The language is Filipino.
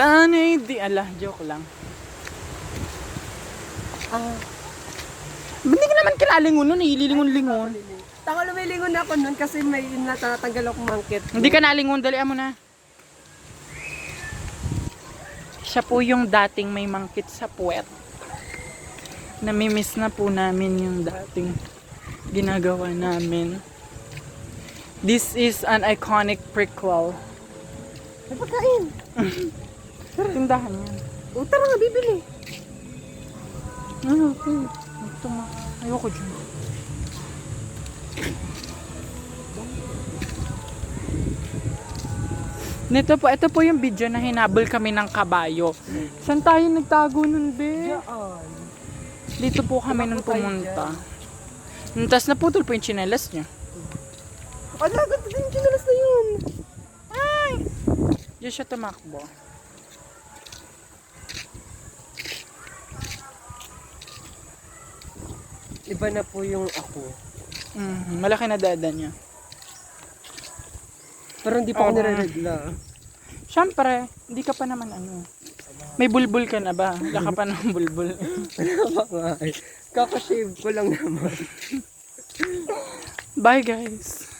Sana'y di... Ala, joke lang. Hindi ka naman kinalingon nun, ililingon-lingon. Taka lumilingon ako nun kasi may natatanggal akong mangkit. Hindi ka nalingon, dalian mo na. Siya po yung dating may mangkit sa puwet. Namimiss na po namin yung dating ginagawa namin. This is an iconic prequel. May pagkain. Tindahan yan. O tara nga, bibili. Okay. Ito nga. Ayoko dyan. Ito po yung video na hinabol kami ng kabayo. Saan tayo nagtago nun, be? Dito po kami nung pumunta. Tapos naputol po yung tsinelas niya. Ano, ganda din yung chinalas na yun. Ay! Diyan siya tumakbo. Iba na po yung ako. Malaki na dada niya. Pero hindi pa ako nire-regla. Siyempre, hindi ka pa naman ano. May bulbul ka na ba? Wala ka pa ng bulbul. Wala nga. Kakashave ko lang naman. Bye guys.